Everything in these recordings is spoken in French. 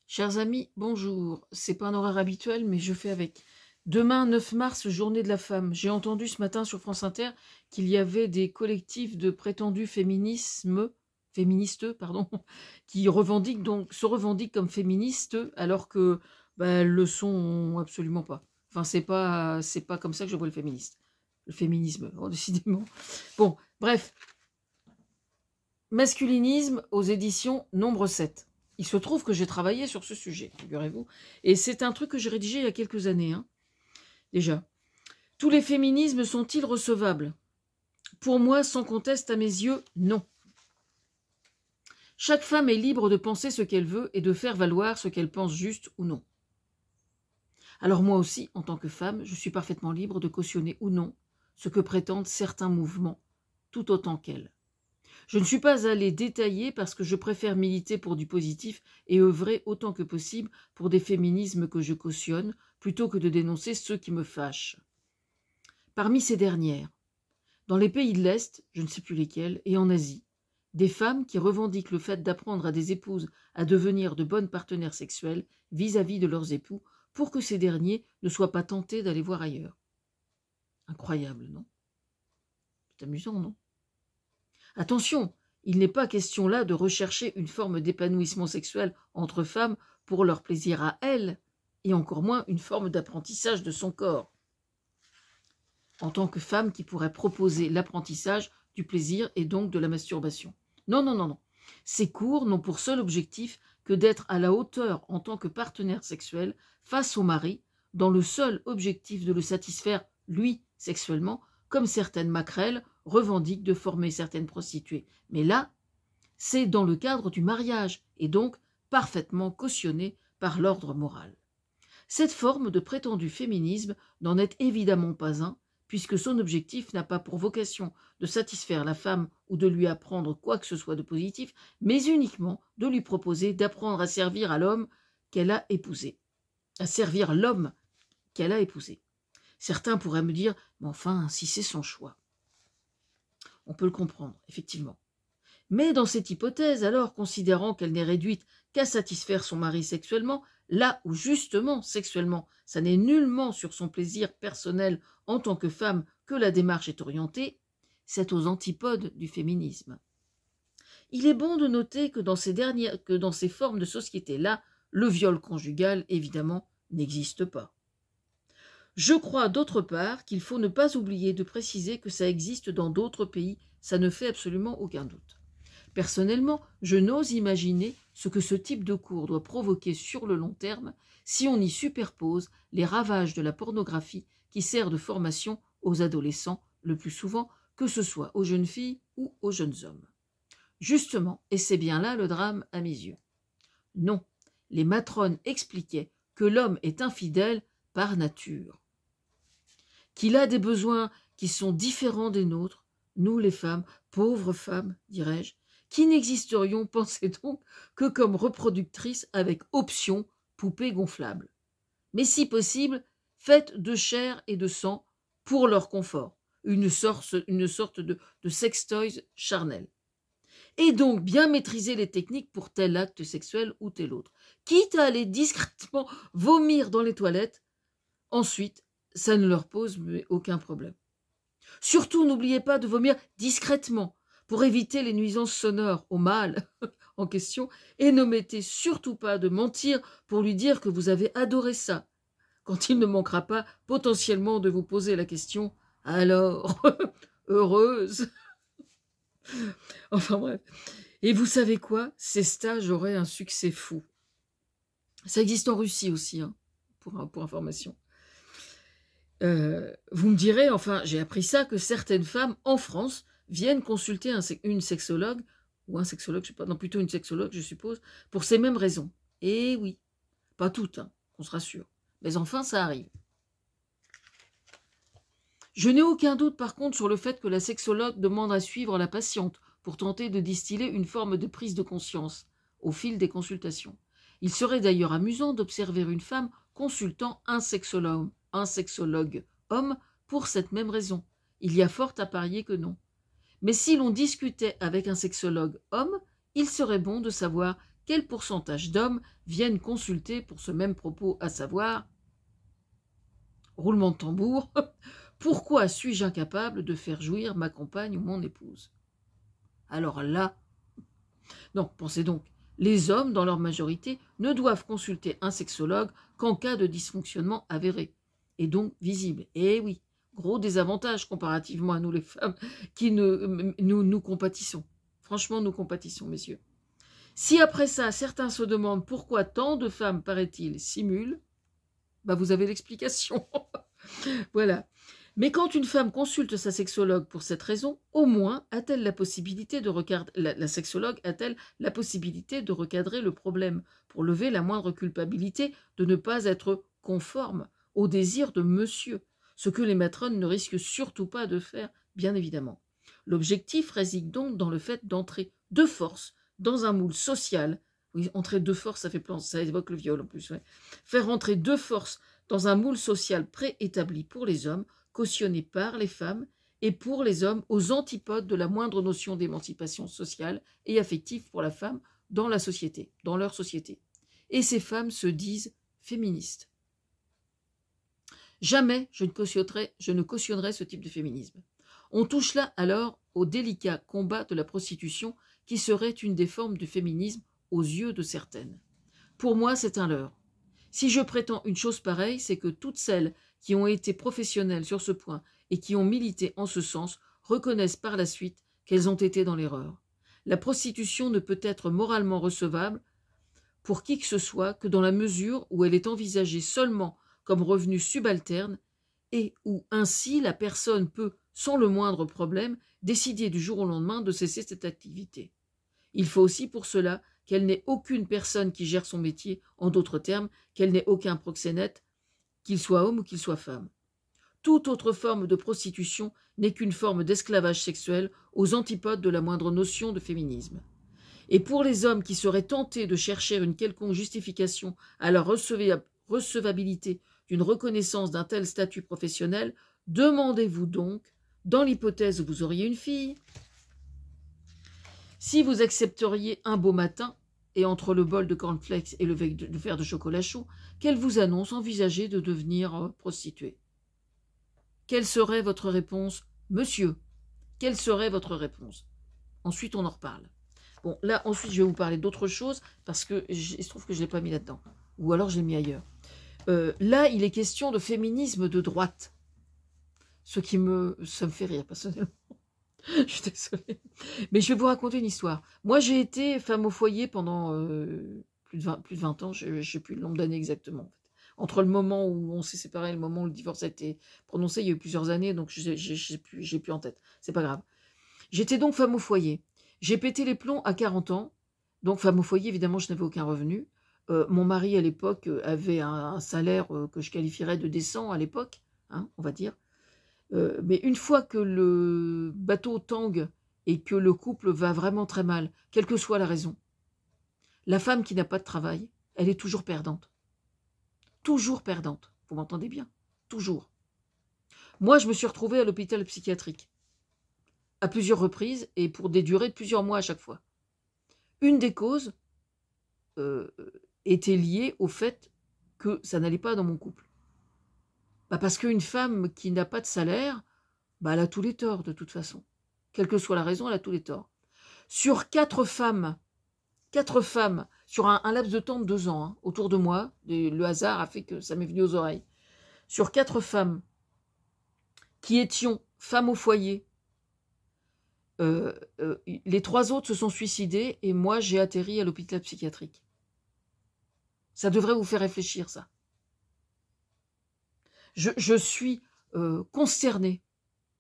Chers amis, bonjour. C'est pas un horaire habituel, mais je fais avec. Demain, 9 mars, journée de la femme. J'ai entendu ce matin sur France Inter qu'il y avait des collectifs de prétendus féministes, pardon, qui se revendiquent comme féministes, alors que elles le sont absolument pas. Enfin, c'est pas comme ça que je vois le féminisme, décidément. Bon, bref. Masculinisme aux éditions Nombre 7. Il se trouve que j'ai travaillé sur ce sujet, figurez-vous. Et c'est un truc que j'ai rédigé il y a quelques années, déjà. Tous les féminismes sont-ils recevables? Pour moi, sans conteste, à mes yeux, non. Chaque femme est libre de penser ce qu'elle veut et de faire valoir ce qu'elle pense juste ou non. Alors moi aussi, en tant que femme, je suis parfaitement libre de cautionner ou non ce que prétendent certains mouvements, tout autant qu'elle. Je ne suis pas allée détailler parce que je préfère militer pour du positif et œuvrer autant que possible pour des féminismes que je cautionne, plutôt que de dénoncer ceux qui me fâchent. Parmi ces dernières, dans les pays de l'Est, je ne sais plus lesquels, et en Asie, des femmes qui revendiquent le fait d'apprendre à des épouses à devenir de bonnes partenaires sexuels vis-à-vis de leurs époux pour que ces derniers ne soient pas tentés d'aller voir ailleurs. Incroyable, non? C'est amusant, non? Attention, il n'est pas question là de rechercher une forme d'épanouissement sexuel entre femmes pour leur plaisir à elles, et encore moins une forme d'apprentissage de son corps. En tant que femme qui pourrait proposer l'apprentissage du plaisir et donc de la masturbation. Non, non, non, non. Ces cours n'ont pour seul objectif que d'être à la hauteur en tant que partenaire sexuel face au mari, dans le seul objectif de le satisfaire, lui, sexuellement, comme certaines maquerelles revendiquent de former certaines prostituées. Mais là, c'est dans le cadre du mariage, et donc parfaitement cautionné par l'ordre moral. Cette forme de prétendu féminisme n'en est évidemment pas un, puisque son objectif n'a pas pour vocation de satisfaire la femme ou de lui apprendre quoi que ce soit de positif, mais uniquement de lui proposer d'apprendre à servir à l'homme qu'elle a épousé, à servir l'homme qu'elle a épousé. Certains pourraient me dire, mais enfin, si c'est son choix. On peut le comprendre, effectivement. Mais dans cette hypothèse, alors, considérant qu'elle n'est réduite qu'à satisfaire son mari sexuellement, là où justement, sexuellement, ça n'est nullement sur son plaisir personnel en tant que femme que la démarche est orientée, c'est aux antipodes du féminisme. Il est bon de noter que dans ces formes de société-là, le viol conjugal, évidemment, n'existe pas. Je crois d'autre part qu'il faut ne pas oublier de préciser que ça existe dans d'autres pays, ça ne fait absolument aucun doute. Personnellement, je n'ose imaginer ce que ce type de cours doit provoquer sur le long terme si on y superpose les ravages de la pornographie qui sert de formation aux adolescents, le plus souvent, que ce soit aux jeunes filles ou aux jeunes hommes. Justement, et c'est bien là le drame à mes yeux. Non, les matrones expliquaient que l'homme est infidèle par nature, qu'il a des besoins qui sont différents des nôtres, nous les femmes, pauvres femmes, dirais-je, qui n'existerions, pensez donc, que comme reproductrices avec option poupée gonflable. Mais si possible, faites de chair et de sang pour leur confort, une sorte de sextoys charnel. Et donc bien maîtriser les techniques pour tel acte sexuel ou tel autre, quitte à aller discrètement vomir dans les toilettes. Ensuite, ça ne leur pose aucun problème. Surtout, n'oubliez pas de vomir discrètement pour éviter les nuisances sonores au mâle en question, et n'omettez surtout pas de mentir pour lui dire que vous avez adoré ça, quand il ne manquera pas potentiellement de vous poser la question « Alors, heureuse ?» Enfin bref. Et vous savez quoi? Ces stages auraient un succès fou. Ça existe en Russie aussi, pour information. Vous me direz, enfin, j'ai appris ça, que certaines femmes en France viennent consulter une sexologue, ou un sexologue, je sais pas, non, plutôt une sexologue, je suppose, pour ces mêmes raisons. Et oui, pas toutes, qu'on se rassure. Mais enfin, ça arrive. Je n'ai aucun doute, par contre, sur le fait que la sexologue demande à suivre la patiente pour tenter de distiller une forme de prise de conscience au fil des consultations. Il serait d'ailleurs amusant d'observer une femme consultant un sexologue homme pour cette même raison. Il y a fort à parier que non. Mais si l'on discutait avec un sexologue homme, il serait bon de savoir quel pourcentage d'hommes viennent consulter pour ce même propos, à savoir, roulement de tambour, pourquoi suis-je incapable de faire jouir ma compagne ou mon épouse? Alors là, donc, pensez donc, les hommes, dans leur majorité, ne doivent consulter un sexologue qu'en cas de dysfonctionnement avéré, et donc visible. Et oui, gros désavantage comparativement à nous les femmes, qui nous compatissons. Franchement, nous compatissons, messieurs. Si après ça, certains se demandent pourquoi tant de femmes, paraît-il, simulent, bah vous avez l'explication. Voilà. Mais quand une femme consulte sa sexologue pour cette raison, au moins a-t-elle la possibilité de recadrer, la sexologue a-t-elle la possibilité de recadrer le problème pour lever la moindre culpabilité de ne pas être conforme au désir de monsieur, ce que les matrones ne risquent surtout pas de faire, bien évidemment. L'objectif réside donc dans le fait d'entrer de force dans un moule social. Oui, entrer de force, ça fait plan, ça évoque le viol en plus. Ouais. Faire entrer de force dans un moule social préétabli pour les hommes, cautionné par les femmes, et pour les hommes aux antipodes de la moindre notion d'émancipation sociale et affective pour la femme dans la société, dans leur société. Et ces femmes se disent féministes. Jamais je ne cautionnerai ce type de féminisme. On touche là alors au délicat combat de la prostitution qui serait une des formes du féminisme aux yeux de certaines. Pour moi, c'est un leurre. Si je prétends une chose pareille, c'est que toutes celles qui ont été professionnelles sur ce point et qui ont milité en ce sens reconnaissent par la suite qu'elles ont été dans l'erreur. La prostitution ne peut être moralement recevable pour qui que ce soit que dans la mesure où elle est envisagée seulement comme revenu subalterne et où ainsi la personne peut, sans le moindre problème, décider du jour au lendemain de cesser cette activité. Il faut aussi pour cela qu'elle n'ait aucune personne qui gère son métier, en d'autres termes, qu'elle n'ait aucun proxénète, qu'il soit homme ou qu'il soit femme. Toute autre forme de prostitution n'est qu'une forme d'esclavage sexuel aux antipodes de la moindre notion de féminisme. Et pour les hommes qui seraient tentés de chercher une quelconque justification à la recevabilité d'une reconnaissance d'un tel statut professionnel, demandez-vous donc, dans l'hypothèse où vous auriez une fille, si vous accepteriez un beau matin, et entre le bol de cornflakes et le verre de chocolat chaud, qu'elle vous annonce envisager de devenir prostituée. Quelle serait votre réponse, monsieur? Quelle serait votre réponse? Ensuite, on en reparle. Bon, là, ensuite, je vais vous parler d'autre chose, parce que il se trouve que je ne l'ai pas mis là-dedans. Ou alors, je l'ai mis ailleurs. Là, il est question de féminisme de droite. Ça me fait rire, personnellement. Je suis désolée. Mais je vais vous raconter une histoire. Moi, j'ai été femme au foyer pendant plus de 20 ans. Je ne sais plus le nombre d'années exactement. En fait. Entre le moment où on s'est séparés et le moment où le divorce a été prononcé, il y a eu plusieurs années, donc j'ai plus en tête. C'est pas grave. J'étais donc femme au foyer. J'ai pété les plombs à 40 ans. Donc, femme au foyer, évidemment, je n'avais aucun revenu. Mon mari, à l'époque, avait un salaire que je qualifierais de décent à l'époque, hein, on va dire. Mais une fois que le bateau tangue et que le couple va vraiment très mal, quelle que soit la raison, la femme qui n'a pas de travail, elle est toujours perdante. Toujours perdante. Vous m'entendez bien? Toujours. Moi, je me suis retrouvée à l'hôpital psychiatrique à plusieurs reprises et pour des durées de plusieurs mois à chaque fois. Une des causes était liée au fait que ça n'allait pas dans mon couple. Bah parce qu'une femme qui n'a pas de salaire, bah elle a tous les torts de toute façon. Quelle que soit la raison, elle a tous les torts. Sur 4 femmes, sur un laps de temps de 2 ans, hein, autour de moi, le hasard a fait que ça m'est venu aux oreilles, sur 4 femmes qui étions femmes au foyer, les 3 autres se sont suicidées et moi j'ai atterri à l'hôpital psychiatrique. Ça devrait vous faire réfléchir, ça. Je suis consternée,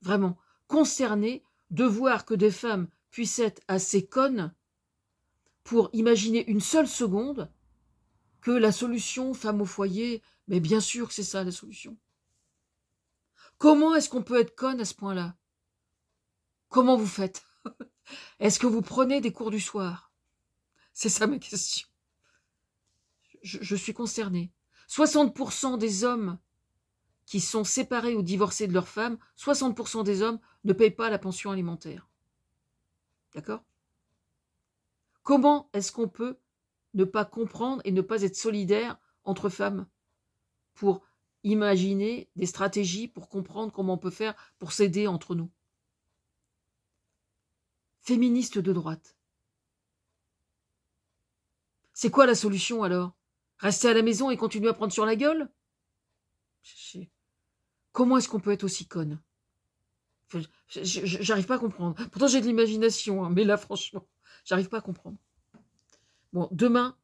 vraiment, consternée de voir que des femmes puissent être assez connes pour imaginer une seule seconde que la solution femme au foyer, mais bien sûr que c'est ça la solution. Comment est-ce qu'on peut être conne à ce point-là? Comment vous faites? Est-ce que vous prenez des cours du soir? C'est ça ma question. Je suis concernée. 60% des hommes qui sont séparés ou divorcés de leur femme, 60% des hommes ne payent pas la pension alimentaire. D'accord? Comment est-ce qu'on peut ne pas comprendre et ne pas être solidaire entre femmes pour imaginer des stratégies pour comprendre comment on peut faire pour s'aider entre nous. Féministe de droite. C'est quoi la solution alors? Rester à la maison et continuer à prendre sur la gueule? Comment est-ce qu'on peut être aussi conne? J'arrive pas à comprendre. Pourtant j'ai de l'imagination, hein, mais là franchement, j'arrive pas à comprendre. Bon, demain,